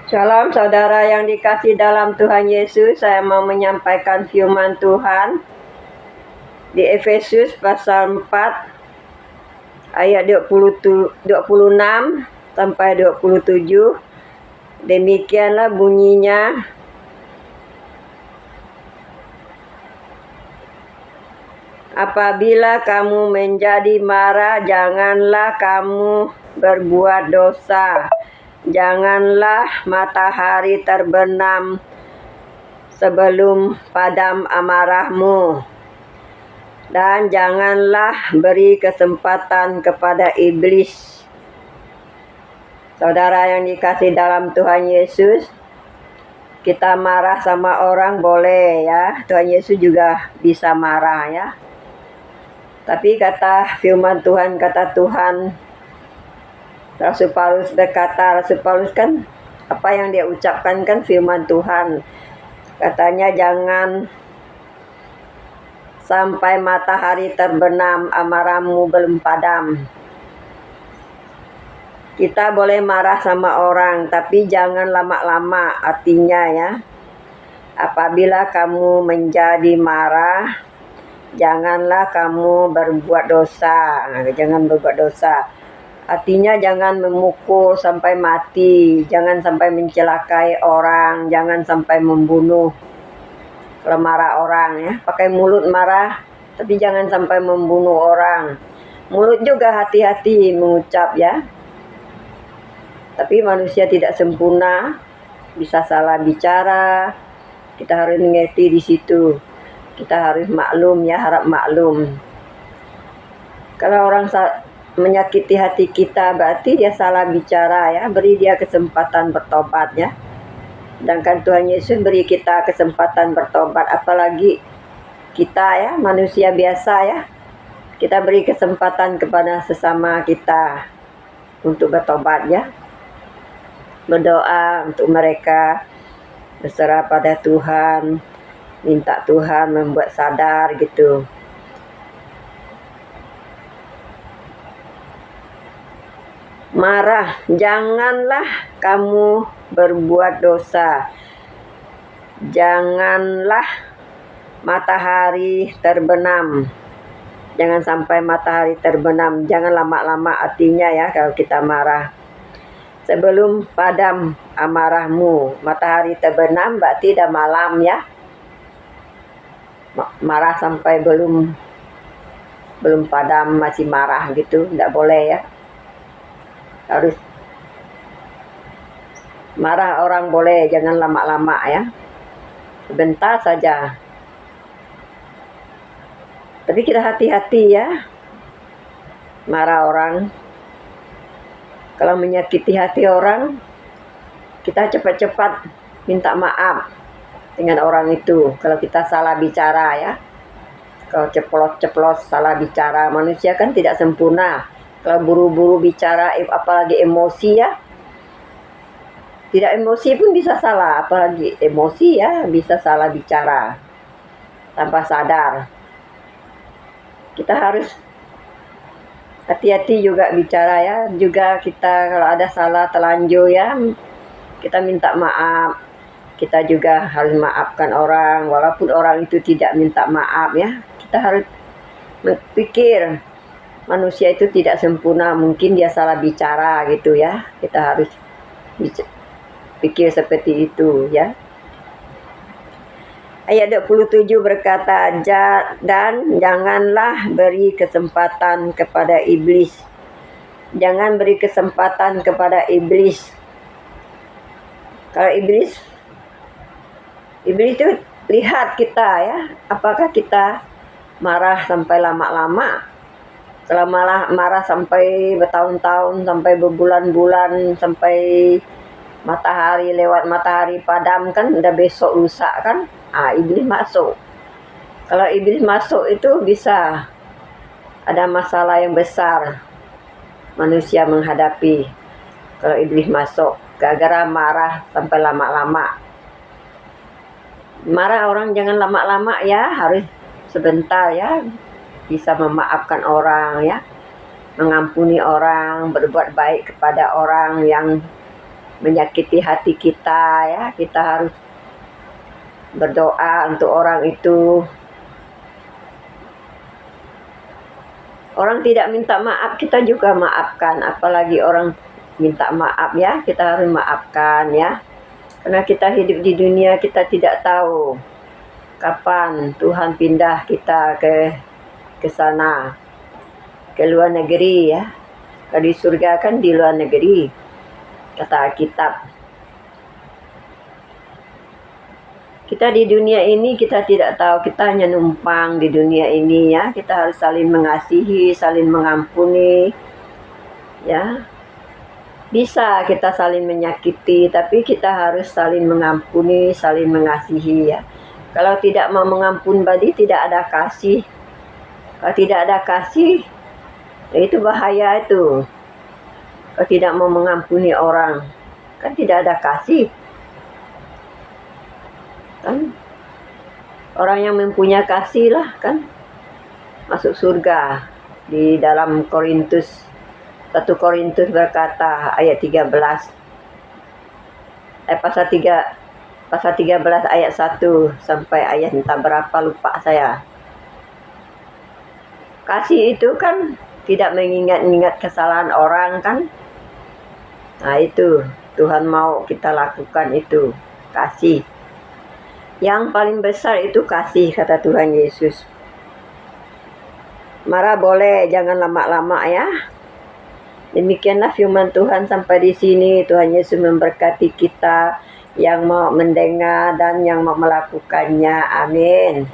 Shalom saudara yang dikasih dalam Tuhan Yesus, saya mau menyampaikan firman Tuhan di Efesus pasal 4 ayat 26 sampai 27. Demikianlah bunyinya. Apabila kamu menjadi marah, janganlah kamu berbuat dosa. Janganlah matahari terbenam sebelum padam amarahmu. Dan janganlah beri kesempatan kepada iblis. Saudara yang dikasih dalam Tuhan Yesus, kita marah sama orang boleh ya. Tuhan Yesus juga bisa marah ya. Tapi kata firman Tuhan, kata Tuhan, Rasul Paulus berkata, Rasul Paulus kan apa yang dia ucapkan kan firman Tuhan. Katanya jangan sampai matahari terbenam, amarahmu belum padam. Kita boleh marah sama orang, tapi jangan lama-lama. Artinya ya, apabila kamu menjadi marah, janganlah kamu berbuat dosa. Jangan berbuat dosa. Artinya jangan memukul sampai mati, jangan sampai mencelakai orang, jangan sampai membunuh. Kalau marah orang ya, pakai mulut marah, tapi jangan sampai membunuh orang. Mulut juga hati-hati mengucap ya. Tapi manusia tidak sempurna, bisa salah bicara. Kita harus mengerti di situ. Kita harus maklum ya, harap maklum. Kalau orang menyakiti hati kita, berarti dia salah bicara ya. Beri dia kesempatan bertobat ya. Sedangkan Tuhan Yesus beri kita kesempatan bertobat. Apalagi kita ya, manusia biasa ya. Kita beri kesempatan kepada sesama kita untuk bertobat ya. Berdoa untuk mereka, berserah pada Tuhan, minta Tuhan membuat sadar gitu. Marah, janganlah kamu berbuat dosa. Janganlah matahari terbenam. Jangan sampai matahari terbenam. Jangan lama-lama artinya ya kalau kita marah. Sebelum padam amarahmu. Matahari terbenam berarti dah malam ya. Marah sampai belum padam masih marah gitu, tidak boleh ya. Harus marah orang boleh, jangan lama-lama ya. Sebentar saja. Tapi kita hati-hati ya. Marah orang. Kalau menyakiti hati orang, kita cepat-cepat minta maaf dengan orang itu. Kalau kita salah bicara ya. Kalau ceplos-ceplos salah bicara. Manusia kan tidak sempurna. Kalau buru-buru bicara, apalagi emosi ya. Tidak emosi pun bisa salah. Apalagi emosi ya, bisa salah bicara. Tanpa sadar. Kita harus hati-hati juga bicara ya. Juga kita kalau ada salah terlanjur ya, kita minta maaf. Kita juga harus maafkan orang. Walaupun orang itu tidak minta maaf ya. Kita harus berpikir. Manusia itu tidak sempurna, mungkin dia salah bicara gitu ya. Kita harus pikir seperti itu ya. Ayat 27 berkata, dan janganlah beri kesempatan kepada iblis. Jangan beri kesempatan kepada iblis. Kalau iblis itu lihat kita ya, apakah kita marah sampai lama-lama. Kalau marah sampai bertahun-tahun, sampai berbulan-bulan, sampai matahari lewat matahari padam kan, udah besok lusa kan, iblis masuk. Kalau iblis masuk itu bisa ada masalah yang besar manusia menghadapi. Kalau iblis masuk, gara-gara marah sampai lama-lama. Marah orang jangan lama-lama ya, harus sebentar ya. Bisa memaafkan orang ya, mengampuni orang, berbuat baik kepada orang yang menyakiti hati kita ya. Kita harus berdoa untuk orang itu. Orang tidak minta maaf, kita juga maafkan. Apalagi orang minta maaf ya, kita harus maafkan ya. Karena kita hidup di dunia, kita tidak tahu kapan Tuhan pindah kita ke sana, ke luar negeri ya. Kalau di surga kan di luar negeri, kata Alkitab. Kita di dunia ini kita tidak tahu, kita hanya numpang di dunia ini ya. Kita harus saling mengasihi, saling mengampuni ya. Bisa kita saling menyakiti, tapi kita harus saling mengampuni, saling mengasihi ya. Kalau tidak mau mengampun berarti tidak ada kasih. Kalau tidak ada kasih, ya itu bahaya itu. Kalau tidak mau mengampuni orang, kan tidak ada kasih. Kan orang yang mempunyai kasih lah kan masuk surga. Di dalam Korintus 1 Korintus berkata ayat 13 pasal 13 ayat 1 sampai ayat entah berapa lupa saya. Kasih itu kan tidak mengingat-ingat kesalahan orang kan. Nah itu Tuhan mau kita lakukan itu, kasih. Yang paling besar itu kasih, kata Tuhan Yesus. Marah boleh, jangan lama-lama ya. Demikianlah firman Tuhan sampai di sini. Tuhan Yesus memberkati kita yang mau mendengar dan yang mau melakukannya. Amin.